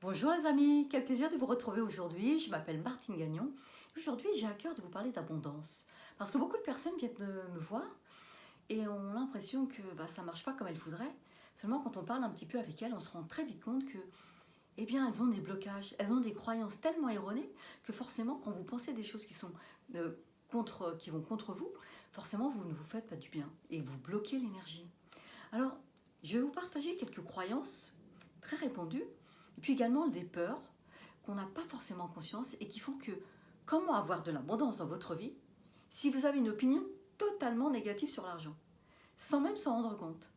Bonjour les amis, quel plaisir de vous retrouver aujourd'hui. Je m'appelle Martine Gagnon. Aujourd'hui, j'ai à cœur de vous parler d'abondance. Parce que beaucoup de personnes viennent de me voir et ont l'impression que ça ne marche pas comme elles voudraient. Seulement quand on parle un petit peu avec elles, on se rend très vite compte que, elles ont des blocages, elles ont des croyances tellement erronées que forcément, quand vous pensez des choses qui sont qui vont contre vous, forcément, vous ne vous faites pas du bien et vous bloquez l'énergie. Alors, je vais vous partager quelques croyances très répandues et puis également des peurs qu'on n'a pas forcément conscience et qui font que comment avoir de l'abondance dans votre vie si vous avez une opinion totalement négative sur l'argent, sans même s'en rendre compte.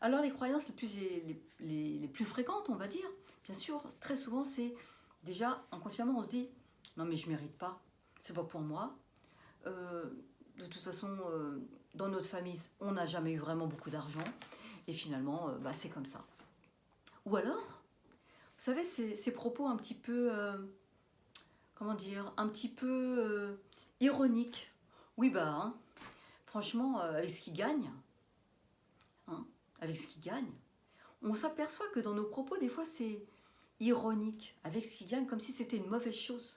Alors les croyances les plus fréquentes, on va dire, bien sûr, très souvent c'est déjà inconsciemment on se dit non mais je mérite pas, c'est pas pour moi. De toute façon, dans notre famille, on n'a jamais eu vraiment beaucoup d'argent et finalement, c'est comme ça. Ou alors, vous savez, ces propos un petit peu comment dire, un petit peu ironique. Oui, franchement, avec ce qu'il gagne, hein, avec ce qu'il gagne, on s'aperçoit que dans nos propos, des fois, c'est ironique, avec ce qu'il gagne, comme si c'était une mauvaise chose.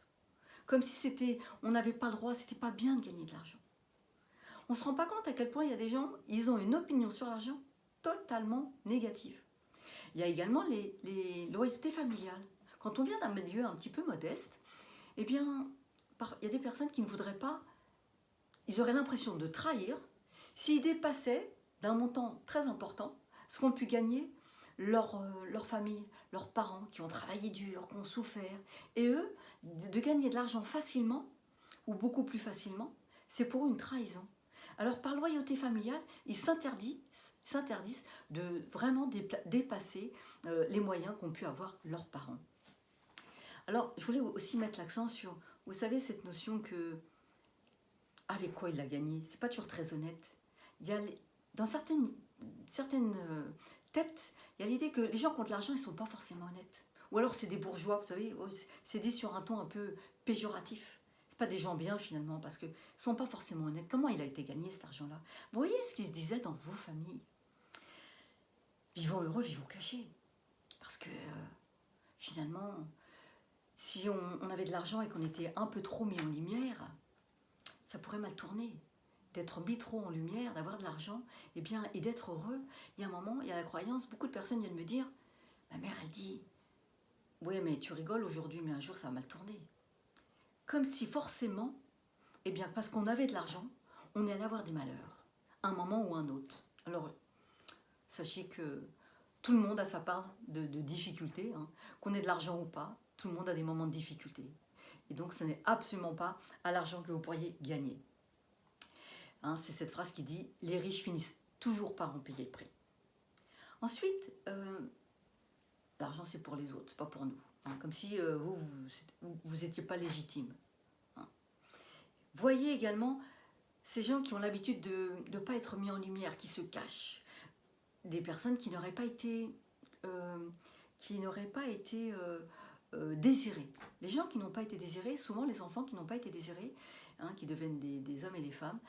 Comme si on n'avait pas le droit, c'était pas bien de gagner de l'argent. On ne se rend pas compte à quel point il y a des gens, ils ont une opinion sur l'argent totalement négative. Il y a également les loyautés familiales. Quand on vient d'un milieu un petit peu modeste, eh bien, il y a des personnes qui ne voudraient pas, ils auraient l'impression de trahir s'ils dépassaient d'un montant très important ce qu'ont pu gagner leur famille, leurs parents qui ont travaillé dur, qui ont souffert. Et eux, de gagner de l'argent facilement, ou beaucoup plus facilement, c'est pour eux une trahison. Alors par loyauté familiale, ils s'interdisent de vraiment dépasser les moyens qu'ont pu avoir leurs parents. Alors je voulais aussi mettre l'accent sur, vous savez, cette notion que avec quoi il a gagné, c'est pas toujours très honnête. Il y a, dans certaines têtes, il y a l'idée que les gens qui ont de l'argent, ils sont pas forcément honnêtes. Ou alors c'est des bourgeois, vous savez, c'est dit sur un ton un peu péjoratif. C'est pas des gens bien finalement, parce qu'ils sont pas forcément honnêtes. Comment il a été gagné cet argent-là? Vous voyez ce qui se disait dans vos familles? Vivons heureux, vivons cachés. Parce que finalement, si on avait de l'argent et qu'on était un peu trop mis en lumière, ça pourrait mal tourner. D'être mis trop en lumière, d'avoir de l'argent, et d'être heureux. Il y a un moment, il y a la croyance, beaucoup de personnes viennent me dire, ma mère, elle dit, oui, mais tu rigoles aujourd'hui, mais un jour, ça va mal tourner. Comme si forcément, parce qu'on avait de l'argent, on allait avoir des malheurs, un moment ou un autre. Alors, sachez que tout le monde a sa part de difficultés, hein. Qu'on ait de l'argent ou pas, tout le monde a des moments de difficulté. Et donc, ce n'est absolument pas à l'argent que vous pourriez gagner. Hein, c'est cette phrase qui dit « Les riches finissent toujours par en payer le prix ». Ensuite, l'argent c'est pour les autres, c'est pas pour nous. Hein, comme si vous étiez pas légitime. Hein. Voyez également ces gens qui ont l'habitude de ne pas être mis en lumière, qui se cachent. Des personnes qui n'auraient pas été, désirées. Les gens qui n'ont pas été désirés, souvent les enfants qui n'ont pas été désirés, hein, qui deviennent des hommes et des femmes,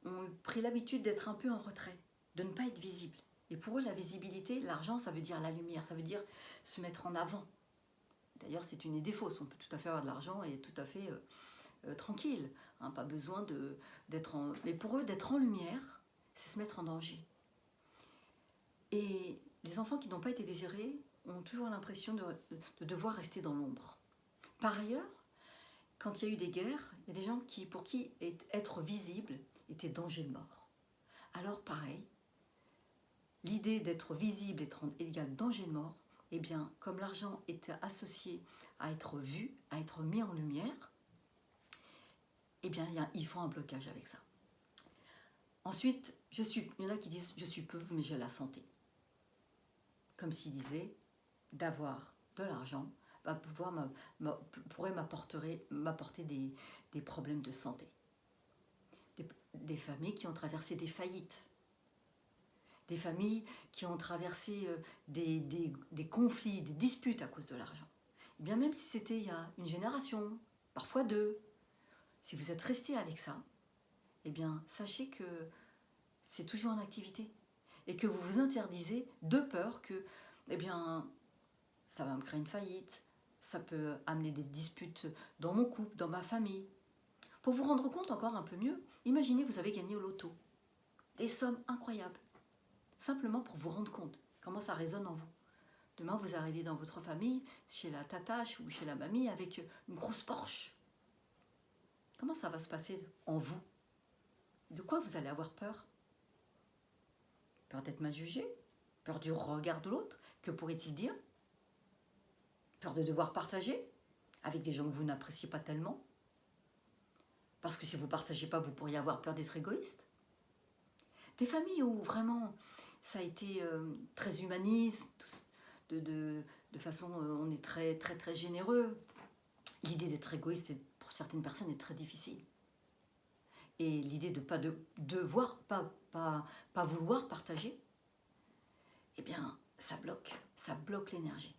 ont pris l'habitude d'être un peu en retrait, de ne pas être visible. Et pour eux, la visibilité, l'argent, ça veut dire la lumière, ça veut dire se mettre en avant. D'ailleurs, c'est une idée fausse, on peut tout à fait avoir de l'argent et être tout à fait tranquille. Hein, pas besoin d'être en... Mais pour eux, d'être en lumière, c'est se mettre en danger. Et les enfants qui n'ont pas été désirés ont toujours l'impression de devoir rester dans l'ombre. Par ailleurs, quand il y a eu des guerres, il y a des gens pour qui être visible était danger de mort. Alors pareil, l'idée d'être visible égale danger de mort, comme l'argent était associé à être vu, à être mis en lumière, il faut un blocage avec ça. Ensuite, il y en a qui disent « je suis pauvre mais j'ai la santé ». Comme s'ils disaient d'avoir de l'argent pourrait m'apporter des problèmes de santé. Des familles qui ont traversé des faillites, des familles qui ont traversé des conflits, des disputes à cause de l'argent. Et bien même si c'était il y a une génération, parfois deux, si vous êtes resté avec ça, sachez que c'est toujours en activité et que vous vous interdisez de peur que ça va me créer une faillite, ça peut amener des disputes dans mon couple, dans ma famille. Pour vous rendre compte encore un peu mieux, imaginez vous avez gagné au loto. Des sommes incroyables. Simplement pour vous rendre compte comment ça résonne en vous. Demain, vous arrivez dans votre famille, chez la tatache ou chez la mamie, avec une grosse Porsche. Comment ça va se passer en vous? De quoi vous allez avoir peur? Peur d'être mal jugé? Peur du regard de l'autre? Que pourrait-il dire? Peur de devoir partager avec des gens que vous n'appréciez pas tellement? Parce que si vous ne partagez pas, vous pourriez avoir peur d'être égoïste. Des familles où vraiment ça a été très humaniste, de façon on est très très très généreux. L'idée d'être égoïste pour certaines personnes est très difficile. Et l'idée de pas devoir, pas vouloir partager, eh bien ça bloque l'énergie.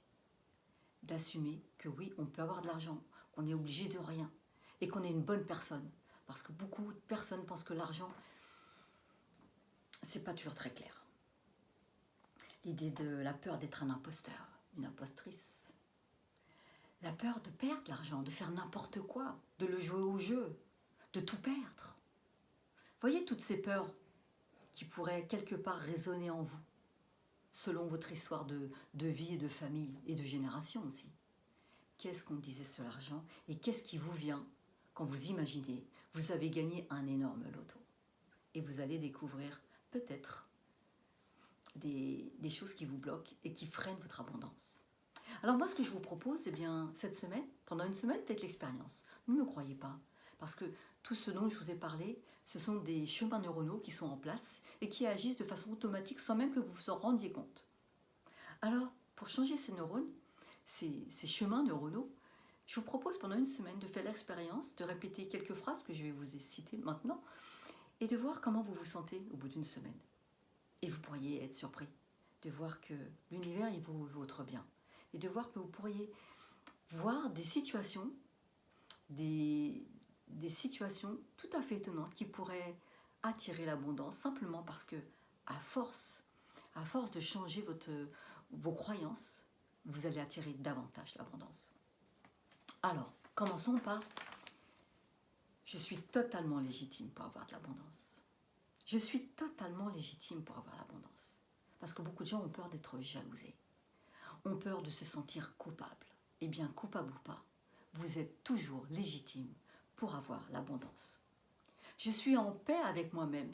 D'assumer que oui, on peut avoir de l'argent, qu'on est obligé de rien et qu'on est une bonne personne. Parce que beaucoup de personnes pensent que l'argent, c'est pas toujours très clair. L'idée de la peur d'être un imposteur, une impostrice. La peur de perdre l'argent, de faire n'importe quoi, de le jouer au jeu, de tout perdre. Voyez toutes ces peurs qui pourraient quelque part résonner en vous, selon votre histoire de vie et de famille et de génération aussi. Qu'est-ce qu'on disait sur l'argent et qu'est-ce qui vous vient quand vous imaginez, vous avez gagné un énorme loto et vous allez découvrir peut-être des choses qui vous bloquent et qui freinent votre abondance. Alors moi, ce que je vous propose, c'est bien cette semaine, pendant une semaine, faites l'expérience. Ne me croyez pas, parce que tout ce dont je vous ai parlé, ce sont des chemins neuronaux qui sont en place et qui agissent de façon automatique sans même que vous vous en rendiez compte. Alors, pour changer ces neurones, ces chemins neuronaux, je vous propose pendant une semaine de faire l'expérience, de répéter quelques phrases que je vais vous citer maintenant et de voir comment vous vous sentez au bout d'une semaine. Et vous pourriez être surpris de voir que l'univers il vaut votre bien et de voir que vous pourriez voir des situations, des situations tout à fait étonnantes qui pourraient attirer l'abondance simplement parce que à force de changer vos croyances, vous allez attirer davantage l'abondance. Alors, commençons par je suis totalement légitime pour avoir de l'abondance. Je suis totalement légitime pour avoir l'abondance. Parce que beaucoup de gens ont peur d'être jalousés, ont peur de se sentir coupables. Eh bien, coupable ou pas, vous êtes toujours légitime pour avoir l'abondance. Je suis en paix avec moi-même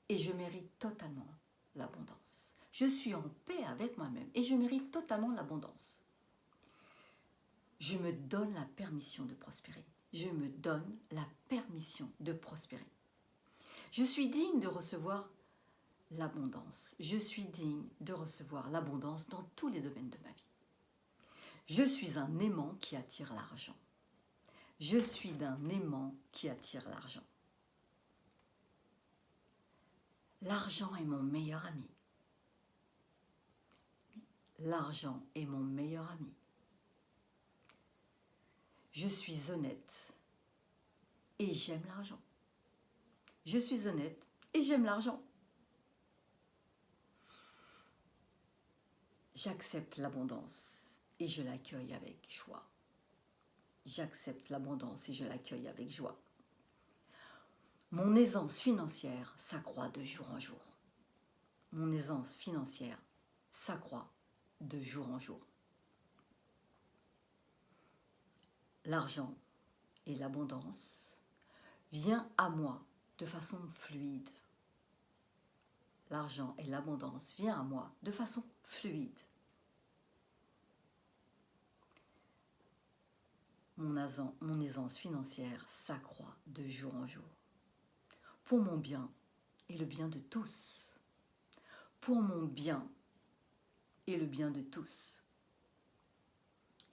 et je mérite totalement l'abondance. Je suis en paix avec moi-même et je mérite totalement l'abondance. Je me donne la permission de prospérer. Je me donne la permission de prospérer. Je suis digne de recevoir l'abondance. Je suis digne de recevoir l'abondance dans tous les domaines de ma vie. Je suis un aimant qui attire l'argent. Je suis d'un aimant qui attire l'argent. L'argent est mon meilleur ami. L'argent est mon meilleur ami. Je suis honnête et j'aime l'argent. Je suis honnête et j'aime l'argent. J'accepte l'abondance et je l'accueille avec joie. J'accepte l'abondance et je l'accueille avec joie. Mon aisance financière s'accroît de jour en jour. Mon aisance financière s'accroît de jour en jour. L'argent et l'abondance viennent à moi de façon fluide. L'argent et l'abondance viennent à moi de façon fluide. Mon aisance financière s'accroît de jour en jour. Pour mon bien et le bien de tous. Pour mon bien et le bien de tous.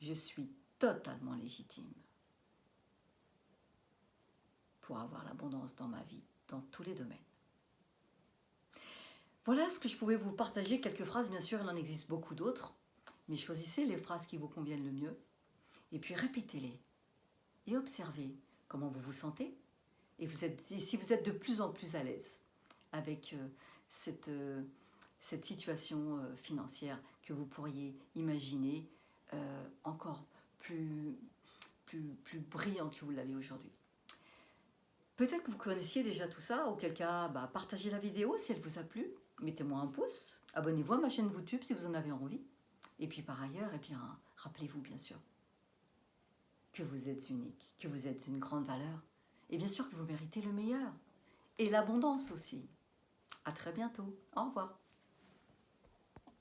Je suis totalement légitime pour avoir l'abondance dans ma vie, dans tous les domaines. Voilà ce que je pouvais vous partager, quelques phrases, bien sûr, il en existe beaucoup d'autres, mais choisissez les phrases qui vous conviennent le mieux, et puis répétez-les, et observez comment vous vous sentez, et si vous êtes de plus en plus à l'aise avec cette situation financière que vous pourriez imaginer en encore plus brillante que vous l'avez aujourd'hui. Peut-être que vous connaissiez déjà tout ça, auquel cas, partagez la vidéo si elle vous a plu, mettez-moi un pouce, abonnez-vous à ma chaîne YouTube si vous en avez envie. Et puis par ailleurs, rappelez-vous bien sûr que vous êtes unique, que vous êtes une grande valeur, et bien sûr que vous méritez le meilleur, et l'abondance aussi. À très bientôt, au revoir.